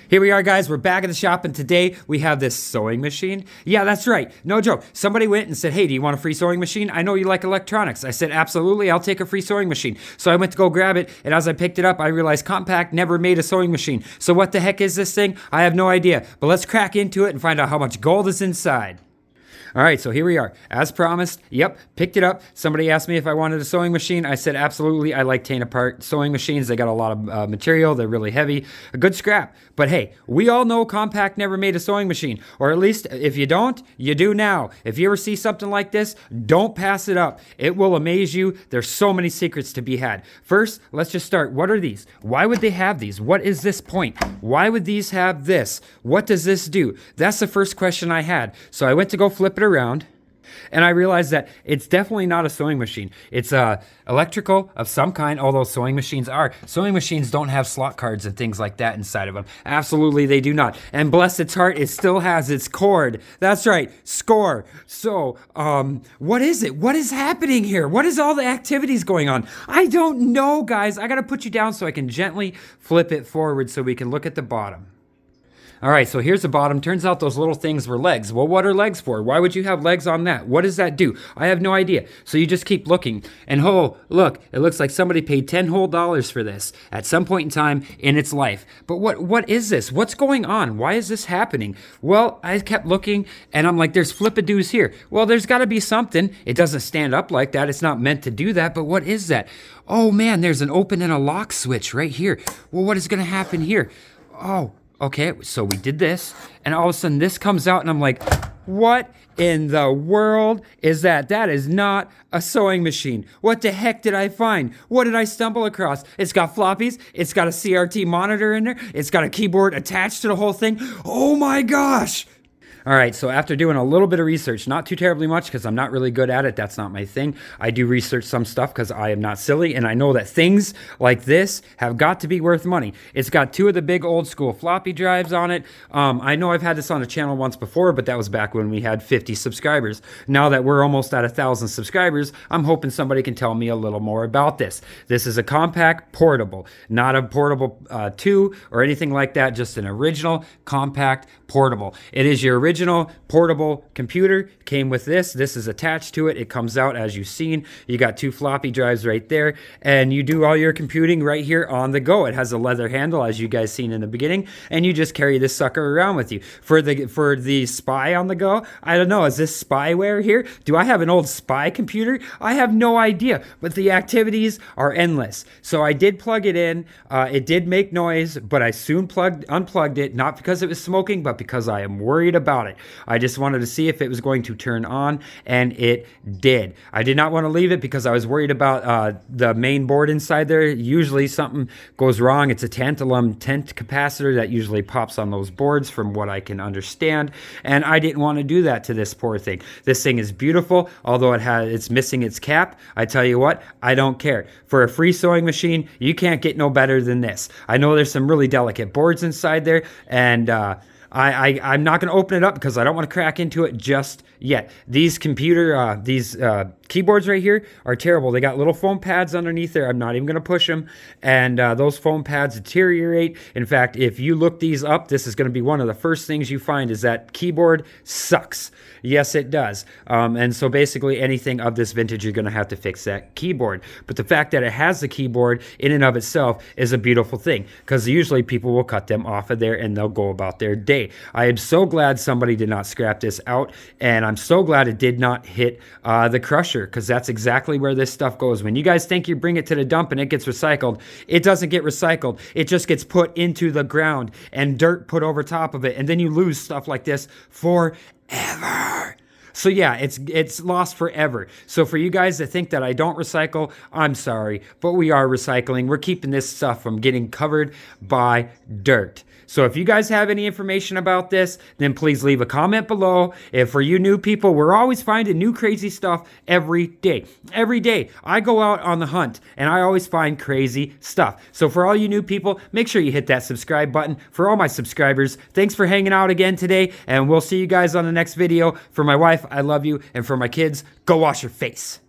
Here we are, guys. We're back at the shop, and today we have this sewing machine. Yeah, that's right. No joke. Somebody went and said, hey, do you want a free sewing machine? I know you like electronics. I said, absolutely, I'll take a free sewing machine. So I went to go grab it, and as I picked it up, I realized Compaq never made a sewing machine. So what the heck is this thing? I have no idea. But let's crack into it and find out how much gold is inside. All right, so here we are. As promised, yep, picked it up. Somebody asked me if I wanted a sewing machine. I said, absolutely. I like taking apart sewing machines. They got a lot of material. They're really heavy. A good scrap. But hey, we all know Compaq never made a sewing machine. Or at least, if you don't, you do now. If you ever see something like this, don't pass it up. It will amaze you. There's so many secrets to be had. First, let's just start. What are these? Why would they have these? What is this point? Why would these have this? What does this do? That's the first question I had. So I went to go flip it around, and I realized that it's definitely not a sewing machine. It's electrical of some kind, although sewing machines are. Sewing machines don't have slot cards and things like that inside of them. Absolutely, they do not. And bless its heart, it still has its cord. That's right, score. So, what is it? What is happening here? What is all the activities going on? I don't know, guys. I gotta put you down so I can gently flip it forward so we can look at the bottom. All right, so here's the bottom. Turns out those little things were legs. Well, what are legs for? Why would you have legs on that? What does that do? I have no idea. So you just keep looking. And oh, look, it looks like somebody paid $10 whole for this at some point in time in its life. But what is this? What's going on? Why is this happening? Well, I kept looking, and I'm like, there's flip-a-doos here. Well, there's got to be something. It doesn't stand up like that. It's not meant to do that, but what is that? Oh, man, there's an open and a lock switch right here. Well, what is going to happen here? Oh, okay, so we did this, and all of a sudden this comes out, and I'm like, what in the world is that? That is not a sewing machine. What the heck did I find? What did I stumble across? It's got floppies, it's got a CRT monitor in there, it's got a keyboard attached to the whole thing. Oh my gosh! All right, so after doing a little bit of research, not too terribly much because I'm not really good at it, that's not my thing. I do research some stuff because I am not silly, and I know that things like this have got to be worth money. It's got two of the big old school floppy drives on it. I know I've had this on the channel once before, but that was back when we had 50 subscribers. Now that we're almost at 1,000 subscribers, I'm hoping somebody can tell me a little more about this. This is a Compaq Portable, not a Portable 2 or anything like that, just an original Compaq Portable. It is your original portable computer. Came with this. This is attached to it. It comes out as you've seen. You got two floppy drives right there, and you do all your computing right here on the go. It has a leather handle, as you guys seen in the beginning, and you just carry this sucker around with you. For the spy on the go, I don't know, is this spyware here? Do I have an old spy computer? I have no idea, but the activities are endless. So I did plug it in. It did make noise, but I soon unplugged it, not because it was smoking, but because I am worried about it. I just wanted to see if it was going to turn on, and it did. I did not want to leave it because I was worried about the main board inside there. Usually something goes wrong. It's a tantalum tent capacitor that usually pops on those boards from what I can understand, and I didn't want to do that to this poor thing. This thing is beautiful, although it's missing its cap. I tell you what, I don't care. For a free sewing machine, you can't get no better than this. I know there's some really delicate boards inside there, and I'm not going to open it up because I don't want to crack into it just yet. These keyboards right here are terrible. They got little foam pads underneath there. I'm not even going to push them, and those foam pads deteriorate. In fact, if you look these up, this is going to be one of the first things you find is that keyboard sucks. Yes, it does. And so basically anything of this vintage, you're going to have to fix that keyboard. But the fact that it has the keyboard in and of itself is a beautiful thing, because usually people will cut them off of there and they'll go about their day. I am so glad somebody did not scrap this out, and I'm so glad it did not hit the crusher, because that's exactly where this stuff goes. When you guys think you bring it to the dump and it gets recycled, it doesn't get recycled. It just gets put into the ground and dirt put over top of it, and then you lose stuff like this forever. So yeah, it's lost forever. So for you guys that think that I don't recycle, I'm sorry, but we are recycling. We're keeping this stuff from getting covered by dirt. So if you guys have any information about this, then please leave a comment below. If for you new people, we're always finding new crazy stuff every day. Every day, I go out on the hunt, and I always find crazy stuff. So for all you new people, make sure you hit that subscribe button. For all my subscribers, thanks for hanging out again today, and we'll see you guys on the next video. For my wife, I love you, and for my kids, go wash your face.